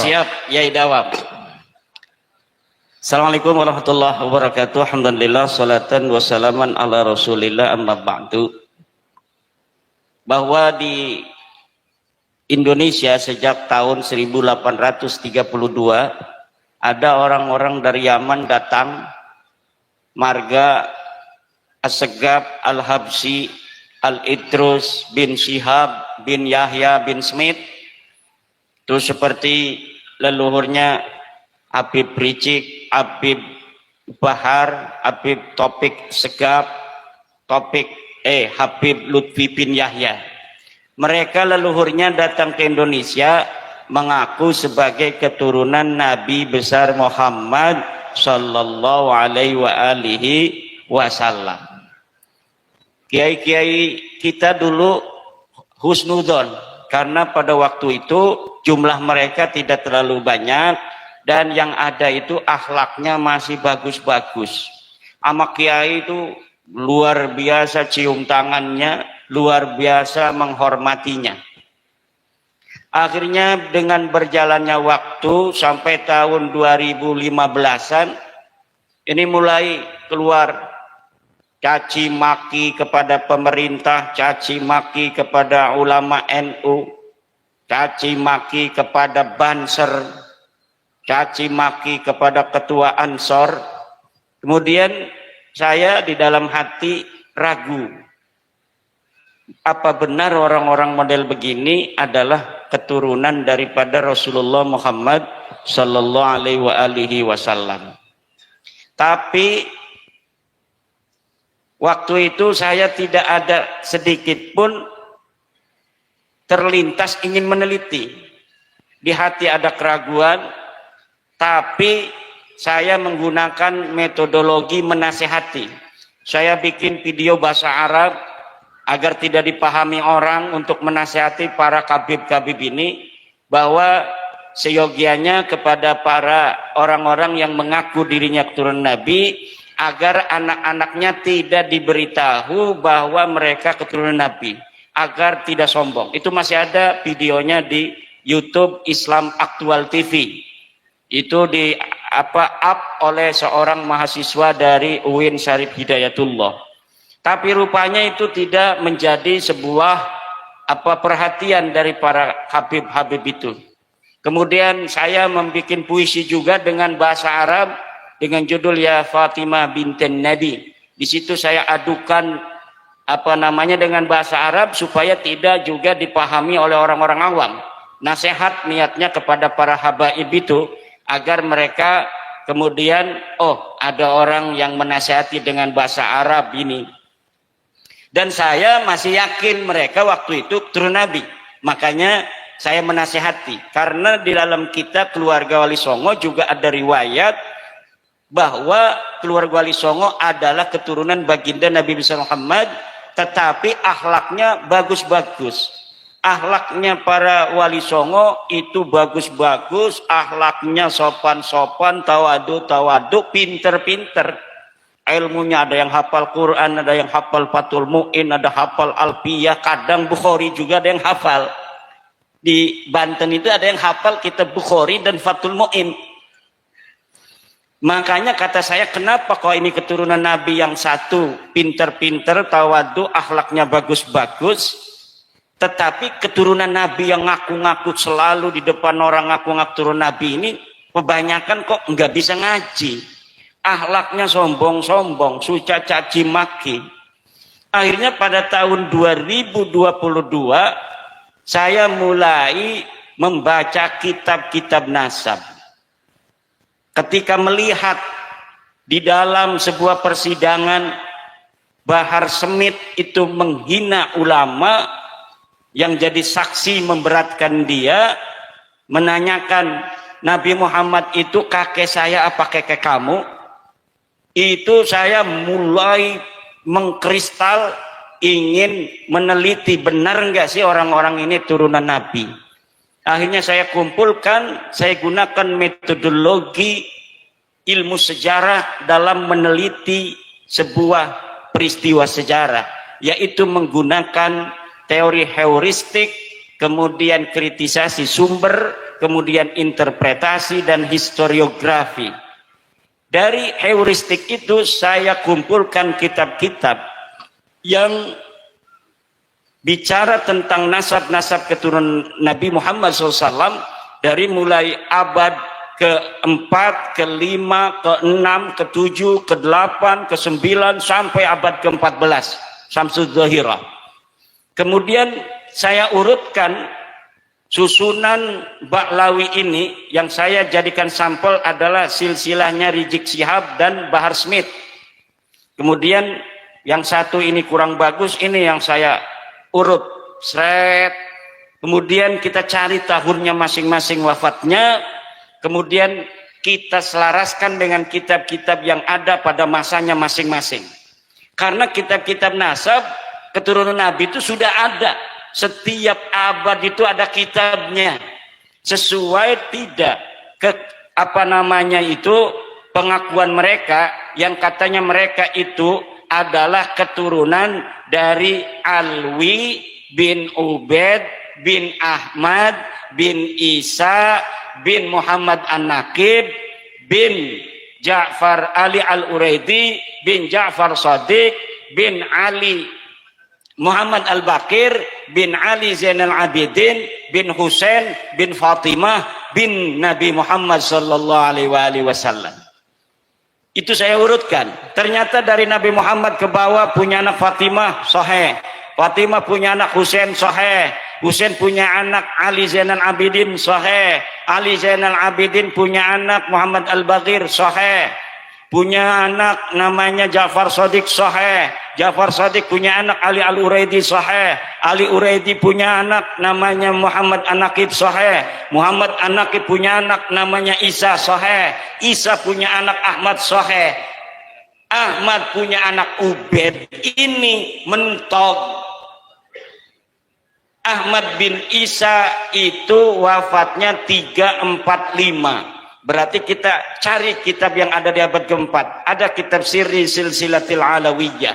Siap, Yai Dawab. Assalamualaikum warahmatullahi wabarakatuh. Alhamdulillah, salatan wassalaman ala rasulillah, amma ba'du. Bahwa di Indonesia sejak tahun 1832 ada orang-orang dari Yaman datang, marga As-Segaf Al-Habsyi Al-Idrus bin Syihab bin Yahya bin Smith. Itu seperti leluhurnya Habib Ricik, Habib Bahar, Habib Topik Segaf, Habib Lutfi bin Yahya. Mereka leluhurnya datang ke Indonesia mengaku sebagai keturunan Nabi besar Muhammad sallallahu alaihi wasallam. Kiai-kiai kita dulu husnudzon, karena pada waktu itu jumlah mereka tidak terlalu banyak dan yang ada itu akhlaknya masih bagus-bagus. Ama kiai itu luar biasa cium tangannya, luar biasa menghormatinya. Akhirnya dengan berjalannya waktu sampai tahun 2015-an ini mulai keluar caci maki kepada pemerintah, caci maki kepada ulama NU, caci maki kepada Banser, caci maki kepada ketua Ansor. Kemudian saya di dalam hati ragu, apa benar orang-orang model begini adalah keturunan daripada Rasulullah Muhammad sallallahu alaihi wasallam. Tapi waktu itu saya tidak ada sedikit pun terlintas ingin meneliti. Di hati ada keraguan, tapi saya menggunakan metodologi menasehati. Saya bikin video bahasa Arab agar tidak dipahami orang untuk menasehati para kabib-kabib ini, bahwa seyogianya kepada para orang-orang yang mengaku dirinya keturunan Nabi, agar anak-anaknya tidak diberitahu bahwa mereka keturunan Nabi, agar tidak sombong. Itu masih ada videonya di YouTube Islam Aktual TV. Itu di up oleh seorang mahasiswa dari UIN Syarif Hidayatullah. Tapi rupanya itu tidak menjadi sebuah perhatian dari para habib-habib itu. Kemudian saya membuat puisi juga dengan bahasa Arab dengan judul Ya Fatimah binten Nabi. Di situ saya adukan dengan bahasa Arab supaya tidak juga dipahami oleh orang-orang awam. Nasihat niatnya kepada para habaib itu agar mereka kemudian ada orang yang menasihati dengan bahasa Arab ini. Dan saya masih yakin mereka waktu itu keturunan Nabi. Makanya saya menasihati, karena di dalam kitab Keluarga Wali Songo juga ada riwayat bahwa keluarga Wali Songo adalah keturunan baginda Nabi besar Muhammad, tetapi akhlaknya bagus-bagus. Akhlaknya para Wali Songo itu bagus-bagus, akhlaknya sopan-sopan, tawadu, pinter-pinter. Ilmunya ada yang hafal Quran, ada yang hafal Fathul Mu'in, ada hafal Alfiyah, kadang Bukhari juga ada yang hafal. Di Banten itu ada yang hafal kitab Bukhari dan Fathul Mu'in. Makanya kata saya, kenapa kok ini keturunan Nabi yang satu pinter-pinter, tawadu, akhlaknya bagus-bagus, tetapi keturunan Nabi yang ngaku-ngaku selalu di depan orang ngaku-ngaku keturunan Nabi ini kebanyakan kok nggak bisa ngaji, akhlaknya sombong-sombong, suka caci maki. Akhirnya pada tahun 2022 saya mulai membaca kitab-kitab nasab. Ketika melihat di dalam sebuah persidangan Bahar Smith itu menghina ulama, yang jadi saksi memberatkan dia, menanyakan Nabi Muhammad itu kakek saya apa kakek kamu, itu saya mulai mengkristal, ingin meneliti benar enggak sih orang-orang ini turunan Nabi. Akhirnya saya kumpulkan, saya gunakan metodologi ilmu sejarah dalam meneliti sebuah peristiwa sejarah, yaitu menggunakan teori heuristik, kemudian kritisasi sumber, kemudian interpretasi dan historiografi. Dari heuristik itu saya kumpulkan kitab-kitab yang bicara tentang nasab-nasab keturunan Nabi Muhammad SAW dari mulai abad ke-4, ke-5, ke-6, ke-7, ke-8, ke-9 sampai abad ke-14 Syamsul Zahirah. Kemudian saya urutkan susunan Ba'lawi ini yang saya jadikan sampel adalah silsilahnya Rizik Syihab dan Bahar Smith. Kemudian yang satu ini kurang bagus, ini yang saya urut seret. Kemudian kita cari tahunnya masing-masing wafatnya. Kemudian kita selaraskan dengan kitab-kitab yang ada pada masanya masing-masing. Karena kitab-kitab nasab keturunan Nabi itu sudah ada. Setiap abad itu ada kitabnya. Sesuai tidak ke pengakuan mereka yang katanya mereka itu adalah keturunan dari Alwi bin Ubaid bin Ahmad bin Isa bin Muhammad An-Naqib bin Ja'far Ali Al-Uraidi bin Ja'far Shadiq bin Ali Muhammad Al-Bakir bin Ali Zainal Abidin bin Husain bin Fatimah bin Nabi Muhammad sallallahu alaihi wasallam. Itu saya urutkan. Ternyata dari Nabi Muhammad ke bawah punya anak Fatimah sahih. Fatimah punya anak Husain sahih. Husain punya anak Ali Zainal Abidin sahih. Ali Zainal Abidin punya anak Muhammad Al-Bakir sahih. Punya anak namanya Ja'far Shadiq sahih. Ja'far Shadiq punya anak Ali Al-Uraidi sahih. Ali Uraidi punya anak namanya Muhammad An-Naqib sahih. Muhammad An-Naqib punya anak namanya Isa sahih. Isa punya anak Ahmad sahih. Ahmad punya anak Ubaid. Ini mentok. Ahmad bin Isa itu wafatnya 345. Berarti kita cari kitab yang ada di abad keempat. Ada kitab Sirri Silsilatil Alawiyah.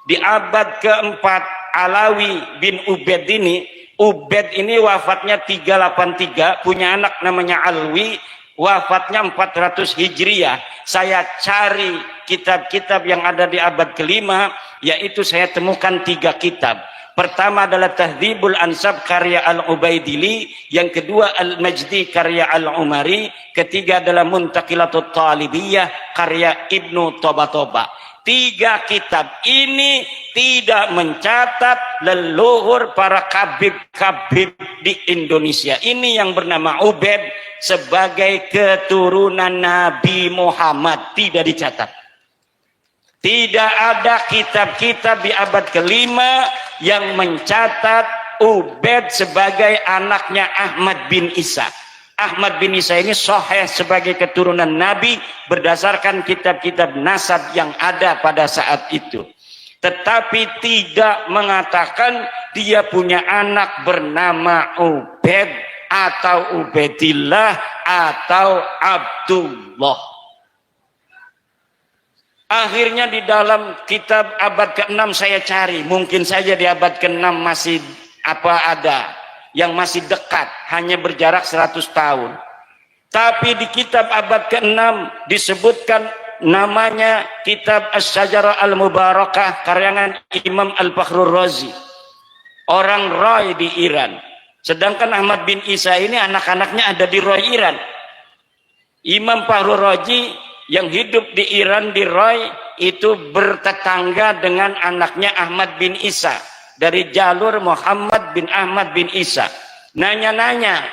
Di abad keempat Alawi bin Ubaid ini, Ubaid ini wafatnya 383, punya anak namanya Alwi, wafatnya 400 Hijriah. Saya cari kitab-kitab yang ada di abad kelima, yaitu saya temukan 3 kitab. Pertama adalah Tahdzibul Ansab karya Al-Ubaidili, yang kedua Al-Majdi karya Al-Umari, ketiga adalah Muntaqilatut Talibiyah karya Ibnu Tobatoba. 3 kitab ini tidak mencatat leluhur para kabib-kabib di Indonesia. Ini yang bernama Ubaid sebagai keturunan Nabi Muhammad tidak dicatat. Tidak ada kitab-kitab di abad kelima yang mencatat Ubaid sebagai anaknya Ahmad bin Isa. Ahmad bin Isa ini sahih sebagai keturunan Nabi berdasarkan kitab-kitab nasab yang ada pada saat itu. Tetapi tidak mengatakan dia punya anak bernama Ubaid atau Ubaidillah atau Abdullah. Akhirnya di dalam kitab abad ke-6 saya cari, mungkin saja di abad ke-6 masih ada yang masih dekat, hanya berjarak 100 tahun. Tapi di kitab abad ke-6 disebutkan namanya kitab Asy-Syajarah Al-Mubarakah karangan Imam Al-Fakhrur Razi, orang Roy di Iran. Sedangkan Ahmad bin Isa ini anak-anaknya ada di Roy Iran. Imam Fakhrur Razi yang hidup di Iran di Roy itu bertetangga dengan anaknya Ahmad bin Isa dari jalur Muhammad bin Ahmad bin Isa. Nanya-nanya,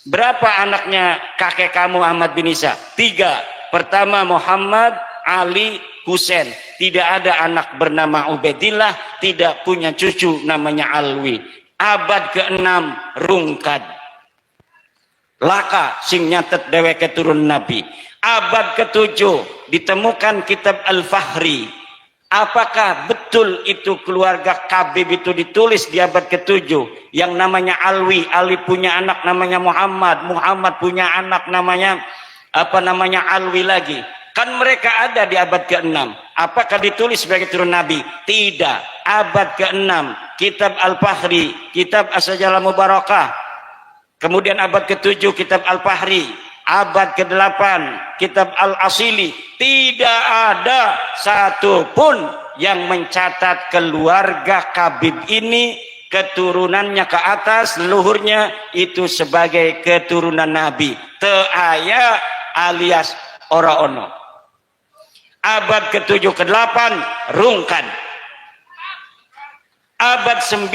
berapa anaknya kakek kamu Ahmad bin Isa? 3. Pertama Muhammad, Ali, Husain. Tidak ada anak bernama Ubaidillah, tidak punya cucu namanya Alwi. Abad ke-6 rungkad. Laka sing nyatet dheweke turun Nabi. Abad ke-7 ditemukan kitab Al-Fahri. Apakah betul itu keluarga Kabib itu ditulis di abad ke-7 yang namanya Alwi, Ali punya anak namanya Muhammad, Muhammad punya anak namanya Alwi lagi. Kan mereka ada di abad ke-6. Apakah ditulis sebagai turun Nabi? Tidak. Abad ke-6 kitab Al-Fahri, kitab Asy-Syajarah Mubarakah Kemudian abad ke-7 kitab Al-Fahri, abad ke-8 kitab Al-Asili. Tidak ada satupun yang mencatat keluarga Kabib ini, keturunannya ke atas, leluhurnya itu sebagai keturunan Nabi. Teu aya alias ora ono. Abad ke-7 ke-8 rungkan. Abad 9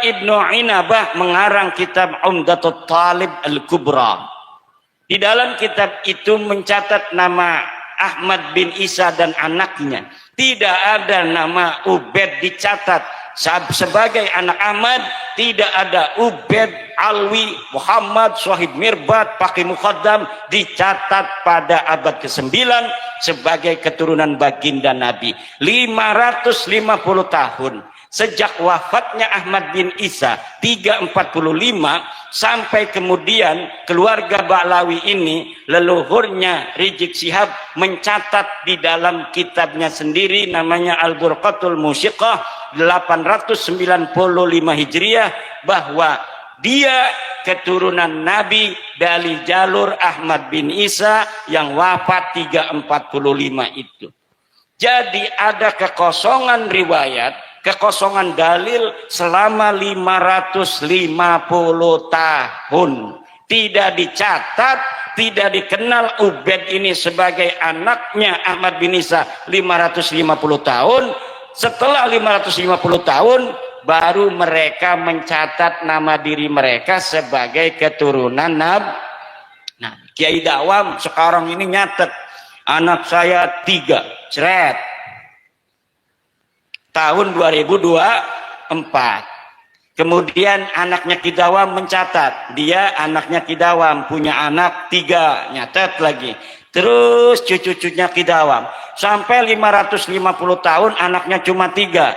Ibnu Inabah mengarang kitab Umdatul Talib Al-Kubra. Di dalam kitab itu mencatat nama Ahmad bin Isa dan anaknya. Tidak ada nama Ubaid dicatat sebagai anak Ahmad. Tidak ada Ubaid, Alwi, Muhammad, Syahid Mirbat, Paki Muqaddam dicatat pada abad ke-9 sebagai keturunan baginda Nabi. 550 tahun sejak wafatnya Ahmad bin Isa 345 sampai kemudian keluarga Ba'lawi ini, leluhurnya Rizik Syihab mencatat di dalam kitabnya sendiri namanya Al-Burqatul Musyiqah 895 Hijriah bahwa dia keturunan Nabi dari jalur Ahmad bin Isa yang wafat 345 itu. Jadi ada kekosongan riwayat, kekosongan dalil selama 550 tahun. Tidak dicatat, tidak dikenal Ubaid ini sebagai anaknya Ahmad bin Isa 550 tahun. Setelah 550 tahun baru mereka mencatat nama diri mereka sebagai keturunan Nabi. Nah, Kiai Dawam sekarang ini nyatet anak saya 3, cret. Tahun 2024. Kemudian anaknya Ki Dawam mencatat, dia anaknya Ki Dawam punya anak 3, nyatet lagi. Terus cucu-cucunya Ki Dawam sampai 550 tahun anaknya cuma 3.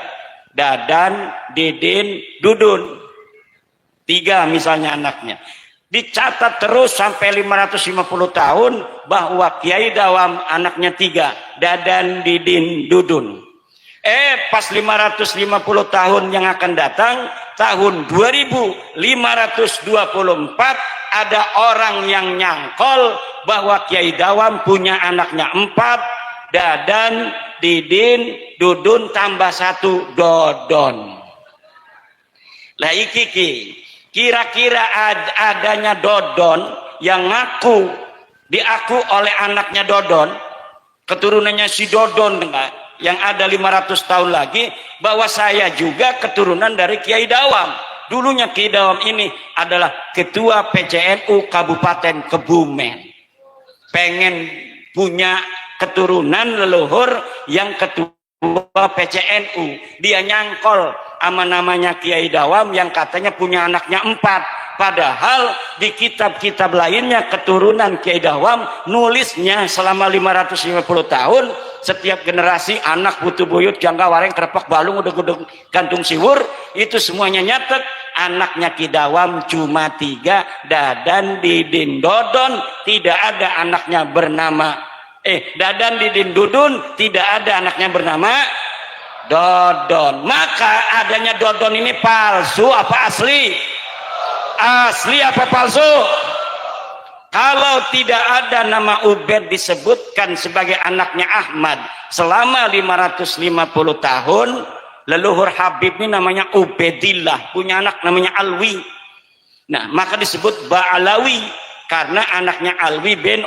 Dadan, Didin, Dudun. 3 misalnya anaknya. Dicatat terus sampai 550 tahun bahwa Kiai Dawam anaknya 3, Dadan, Didin, Dudun. Pas 550 tahun yang akan datang, tahun 2524, ada orang yang nyangkol bahwa Kiai Dawam punya anaknya 4, Dadan, Didin, Dudun tambah 1, Dodon. Lah iki kira-kira adanya Dodon yang diaku oleh anaknya Dodon, keturunannya si Dodon enggak? Yang ada 500 tahun lagi, bahwa saya juga keturunan dari Kiai Dawam. Dulunya Kiai Dawam ini adalah ketua PCNU Kabupaten Kebumen. Pengen punya keturunan leluhur yang ketua PCNU. Dia nyangkol sama namanya Kiai Dawam yang katanya punya anaknya 4. Padahal di kitab-kitab lainnya keturunan Kiai Dawam nulisnya selama 550 tahun, setiap generasi anak butuh buyut jangka wareng kerepak balung udah gantung siwur, itu semuanya nyatet anaknya Kiai Dawam cuma 3, Dadan, Didin, Dodon. Tidak ada anaknya bernama Dadan, Didin, Dudun, tidak ada anaknya bernama Dodon. Maka adanya Dodon ini palsu apa asli? Asli apa palsu? Kalau tidak ada nama Ubaid disebutkan sebagai anaknya Ahmad selama 550 tahun, leluhur Habib ini namanya Ubaidillah, punya anak namanya Alwi. Nah, maka disebut Ba'alawi karena anaknya Alwi bin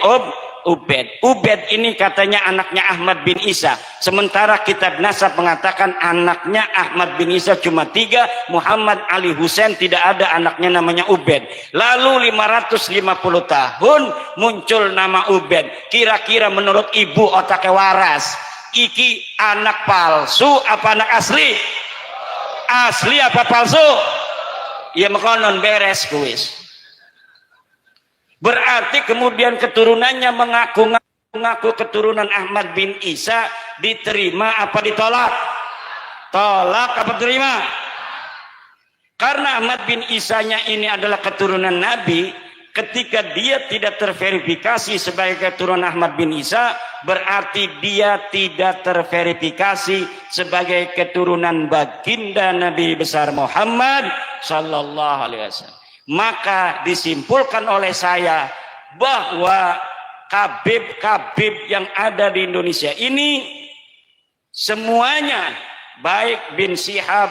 Ubaid. Ubaid ini katanya anaknya Ahmad bin Isa. Sementara kitab nasab mengatakan anaknya Ahmad bin Isa cuma 3, Muhammad Ali Husain tidak ada anaknya namanya Ubaid. Lalu 550 tahun muncul nama Ubaid. Kira-kira menurut ibu otaknya waras, iki anak palsu apa anak asli? Asli apa palsu? Ya mekonon beres kuis. Berarti kemudian keturunannya mengaku keturunan Ahmad bin Isa, diterima apa ditolak? Tolak apa terima? Karena Ahmad bin Isanya ini adalah keturunan Nabi, ketika dia tidak terverifikasi sebagai keturunan Ahmad bin Isa, berarti dia tidak terverifikasi sebagai keturunan baginda Nabi besar Muhammad sallallahu alaihi wasallam. Maka disimpulkan oleh saya bahwa kabib-kabib yang ada di Indonesia ini semuanya, baik bin Syihab,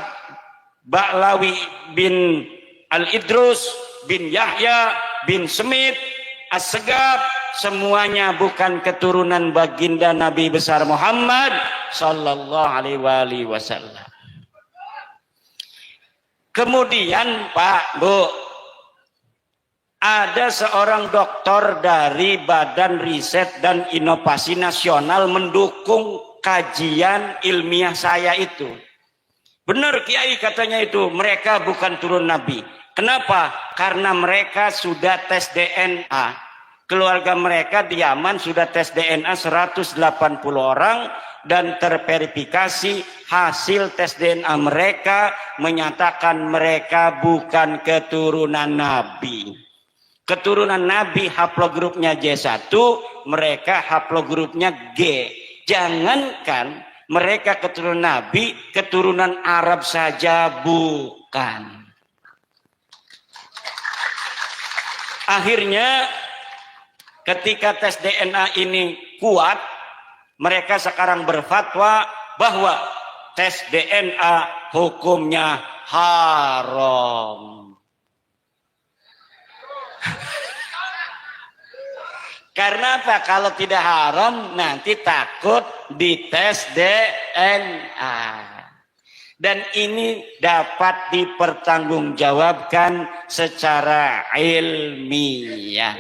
Ba'lawi bin Al-Idrus, bin Yahya, bin Semit, As-Segaf, semuanya bukan keturunan baginda Nabi besar Muhammad sallallahu alaihi wasallam. Kemudian Pak, Bu, ada seorang doktor dari Badan Riset dan Inovasi Nasional mendukung kajian ilmiah saya itu. Benar Kiai katanya itu, mereka bukan turun Nabi. Kenapa? Karena mereka sudah tes DNA. Keluarga mereka di Yaman sudah tes DNA 180 orang dan terverifikasi hasil tes DNA mereka menyatakan mereka bukan keturunan Nabi. Keturunan Nabi haplogrupnya J1, mereka haplogrupnya G. Jangankan mereka keturunan Nabi, keturunan Arab saja bukan. Akhirnya ketika tes DNA ini kuat, mereka sekarang berfatwa bahwa tes DNA hukumnya haram. Karena apa? Kalau tidak haram nanti takut dites DNA. Dan ini dapat dipertanggungjawabkan secara ilmiah.